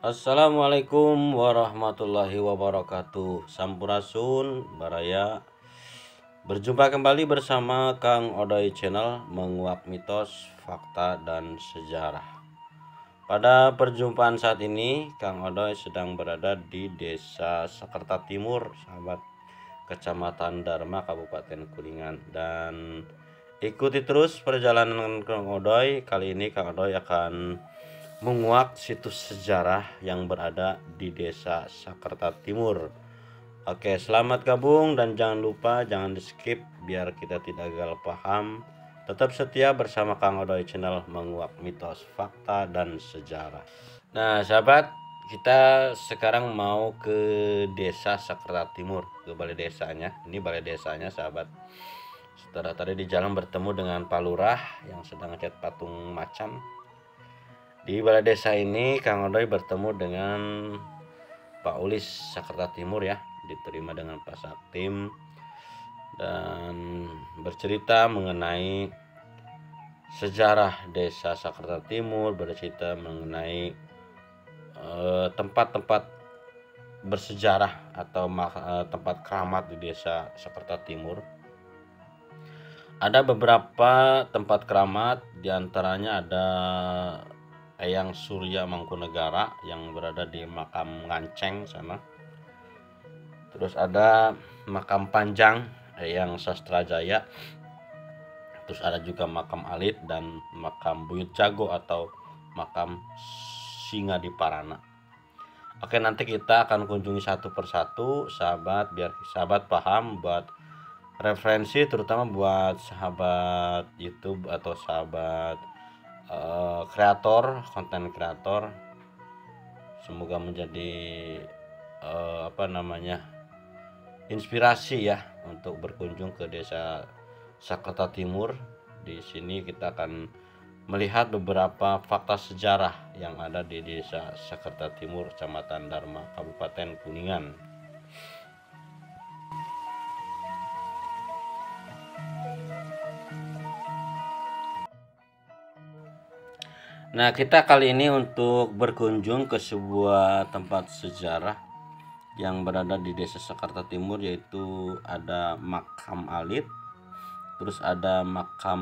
Assalamualaikum warahmatullahi wabarakatuh. Sampurasun Baraya. Berjumpa kembali bersama Kang Odoy Channel, menguak mitos, fakta, dan sejarah. Pada perjumpaan saat ini Kang Odoy sedang berada di Desa Sekerta Timur, sahabat, Kecamatan Dharma, Kabupaten Kuningan. Dan ikuti terus perjalanan Kang Odoy. Kali ini Kang Odoy akan menguak situs sejarah yang berada di Desa Sekerta Timur. Oke, selamat gabung dan jangan lupa jangan di skip biar kita tidak gagal paham. Tetap setia bersama Kang Odoy Channel, menguak mitos, fakta, dan sejarah. Nah sahabat, kita sekarang mau ke Desa Sekerta Timur, ke balai desanya. Ini balai desanya sahabat. Setelah tadi di jalan bertemu dengan Pak Lurah yang sedang ngecat patung macan. Di balai desa ini Kang Odoy bertemu dengan Pak Ulis Sekerta Timur ya, diterima dengan Pak Saktim dan bercerita mengenai sejarah Desa Sekerta Timur, bercerita mengenai tempat-tempat bersejarah atau tempat keramat di Desa Sekerta Timur. Ada beberapa tempat keramat, diantaranya ada Eyang Surya Mangkunegara yang berada di makam Nganceng sana. Terus ada makam Panjang Eyang Sastrajaya. Terus ada juga makam Alit dan makam Buyut Jago atau makam Singa di Parana. Oke, nanti kita akan kunjungi satu persatu sahabat, biar sahabat paham, buat referensi terutama buat sahabat YouTube atau sahabat kreator, konten kreator. Semoga menjadi inspirasi ya untuk berkunjung ke Desa Sekerta Timur. Di sini kita akan melihat beberapa fakta sejarah yang ada di Desa Sekerta Timur, Kecamatan Dharma, Kabupaten Kuningan. Nah, kita kali ini untuk berkunjung ke sebuah tempat sejarah yang berada di Desa Sekerta Timur, yaitu ada makam Alit, terus ada makam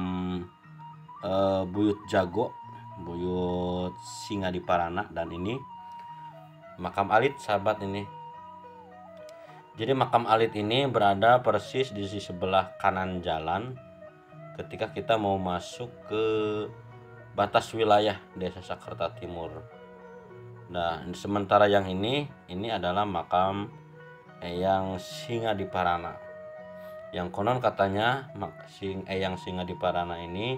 Buyut Jago, Buyut Singa di Parana, dan ini makam Alit sahabat ini. Jadi makam Alit ini berada persis di sebelah kanan jalan ketika kita mau masuk ke batas wilayah Desa Sekerta Timur. Nah, sementara yang ini adalah makam Eyang Singa di Parana. Yang konon katanya Eyang Singa di Parana ini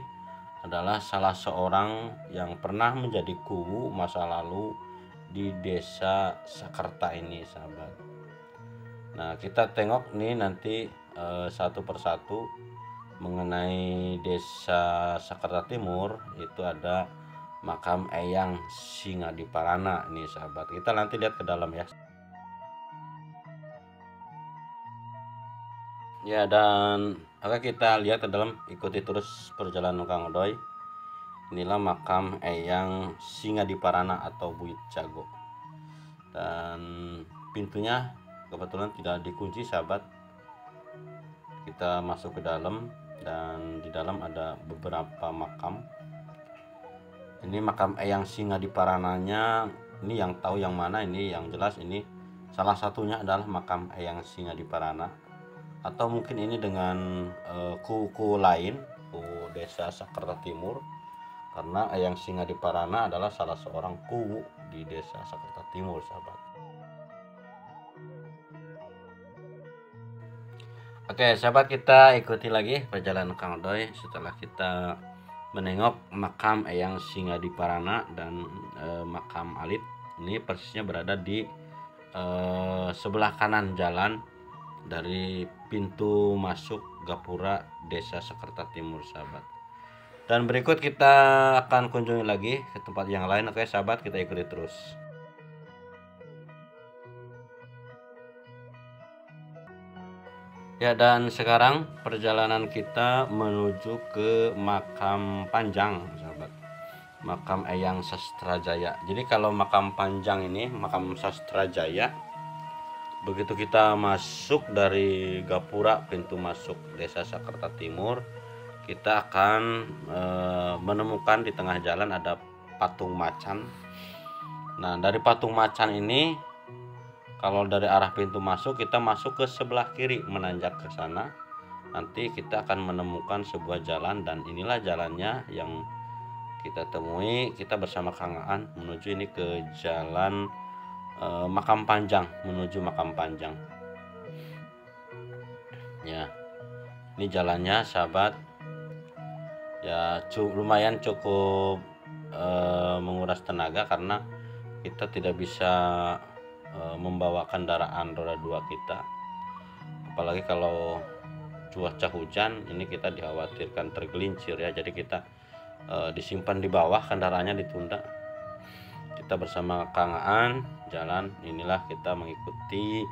adalah salah seorang yang pernah menjadi kuwu masa lalu di Desa Sekerta ini, sahabat. Nah, kita tengok nih nanti satu persatu mengenai Desa Sekerta Timur. Itu ada makam Eyang Singa di Parana nih sahabat. Kita nanti lihat ke dalam ya. Ya, dan oke, kita lihat ke dalam, ikuti terus perjalanan Kang Odoy. Inilah makam Eyang Singa di Parana atau Buyut Jago. Dan pintunya kebetulan tidak dikunci sahabat. Kita masuk ke dalam dan di dalam ada beberapa makam. Ini makam Eyang Singa di Parananya, ini yang tahu yang mana, ini yang jelas ini salah satunya adalah makam Eyang Singa di Parana, atau mungkin ini dengan kuku lain, kuku Desa Sekerta Timur, karena Eyang Singa di Parana adalah salah seorang kuwu di Desa Sekerta Timur sahabat. Oke sahabat, kita ikuti lagi perjalanan Kang Odoy setelah kita menengok makam Eyang Singa di Parana dan makam Alit. Ini persisnya berada di sebelah kanan jalan dari pintu masuk Gapura Desa Sekerta Timur sahabat. Dan berikut kita akan kunjungi lagi ke tempat yang lain. Oke sahabat, kita ikuti terus. Ya, dan sekarang perjalanan kita menuju ke Makam Panjang, sahabat. Makam Eyang Sastrajaya. Jadi kalau Makam Panjang ini, Makam Sastrajaya, begitu kita masuk dari Gapura, pintu masuk Desa Sakerta Timur, kita akan menemukan di tengah jalan ada patung macan. Nah, dari patung macan ini, kalau dari arah pintu masuk, kita masuk ke sebelah kiri menanjak ke sana. Nanti kita akan menemukan sebuah jalan, dan inilah jalannya yang kita temui. Kita bersama Kang Aan menuju ini ke jalan Makam Panjang, menuju Makam Panjang. Ya, ini jalannya, sahabat. Ya, lumayan cukup menguras tenaga karena kita tidak bisa membawa kendaraan roda 2 kita, apalagi kalau cuaca hujan ini kita dikhawatirkan tergelincir ya. Jadi kita disimpan di bawah, kendaraannya ditunda. Kita bersama Kang Aan jalan, inilah kita mengikuti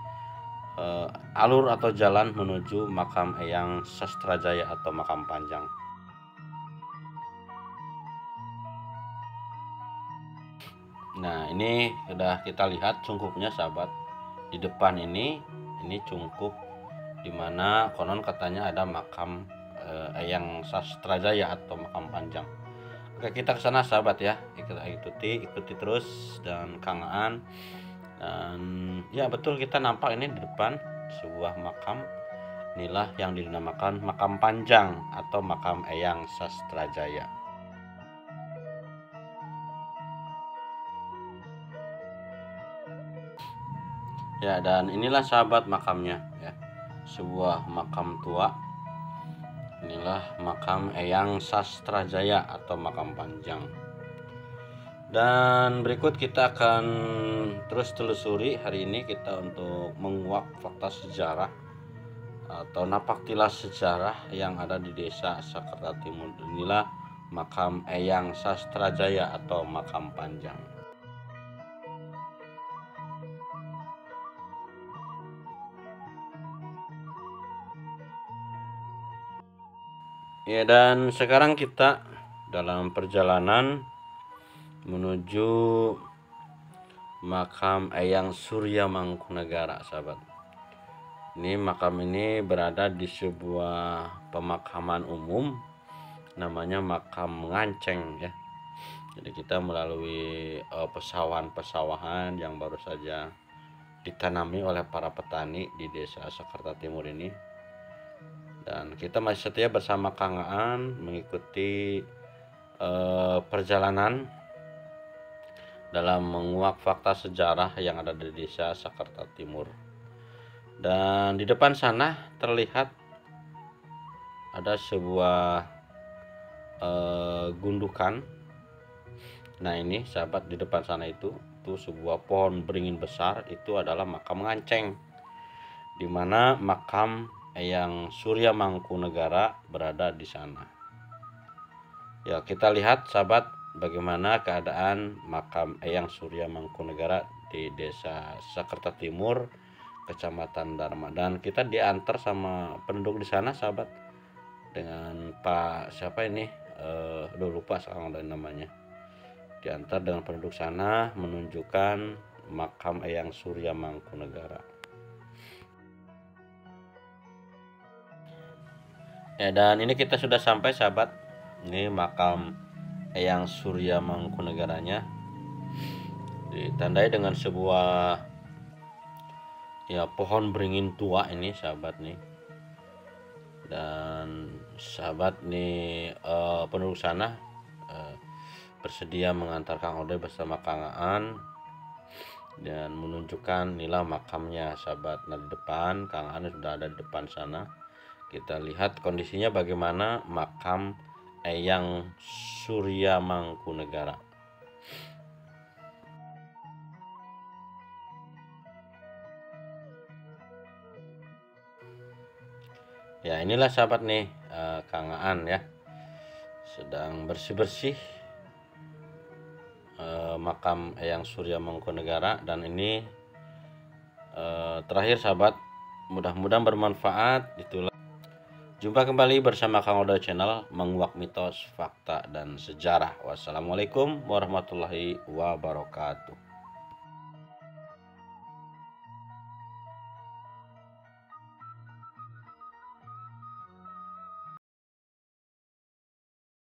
alur atau jalan menuju Makam Eyang Sastrajaya atau Makam Panjang. Nah, ini sudah kita lihat cungkupnya, sahabat. Di depan ini cungkup dimana konon katanya ada makam Eyang Sastrajaya atau Makam Panjang. Oke, kita ke sana, sahabat ya. Kita ikuti terus dan Kang Aan. Dan ya betul, kita nampak ini di depan sebuah makam. Inilah yang dinamakan Makam Panjang atau Makam Eyang Sastrajaya. Ya, dan inilah sahabat makamnya ya. Sebuah makam tua. Inilah Makam Eyang Sastrajaya atau Makam Panjang. Dan berikut kita akan terus telusuri hari ini kita untuk menguak fakta sejarah atau napaktilas sejarah yang ada di Desa Sakerta Timur. Inilah Makam Eyang Sastrajaya atau Makam Panjang. Ya, dan sekarang kita dalam perjalanan menuju Makam Eyang Surya Mangkunegara, sahabat. Ini makam ini berada di sebuah pemakaman umum, namanya Makam Nganceng ya. Jadi kita melalui pesawahan yang baru saja ditanami oleh para petani di Desa Sakerta Timur ini. Dan kita masih setia bersama Kang Aan mengikuti perjalanan dalam menguak fakta sejarah yang ada di Desa Sakerta Timur. Dan di depan sana terlihat ada sebuah gundukan. Nah, ini sahabat, di depan sana itu sebuah pohon beringin besar, itu adalah Makam Nganceng, di mana makam Eyang Surya Mangkunegara berada di sana. Ya, kita lihat sahabat bagaimana keadaan makam Eyang Surya Mangkunegara di Desa Sakerta Timur, Kecamatan Dharma. Dan kita diantar sama penduduk di sana, sahabat, dengan Pak siapa ini? Lupa sekarang dari namanya. Diantar dengan penduduk sana menunjukkan makam Eyang Surya Mangkunegara. Ya, dan ini kita sudah sampai, sahabat. Ini makam Eyang Surya Mangkunegaranya, ditandai dengan sebuah ya pohon beringin tua ini, sahabat nih. Dan sahabat nih penduduk sana bersedia mengantar Kang Ode bersama Kang Aan dan menunjukkan inilah makamnya, sahabat. Nah, di depan Kang Aan sudah ada di depan sana. Kita lihat kondisinya bagaimana makam Eyang Surya Mangkunegara. Ya, inilah sahabat nih Kang Aan ya sedang bersih-bersih makam Eyang Surya Mangkunegara. Dan ini terakhir, sahabat, Mudah-mudahan bermanfaat. Itulah. Jumpa kembali bersama Kang Odoy Channel, menguak mitos, fakta, dan sejarah. Wassalamualaikum warahmatullahi wabarakatuh.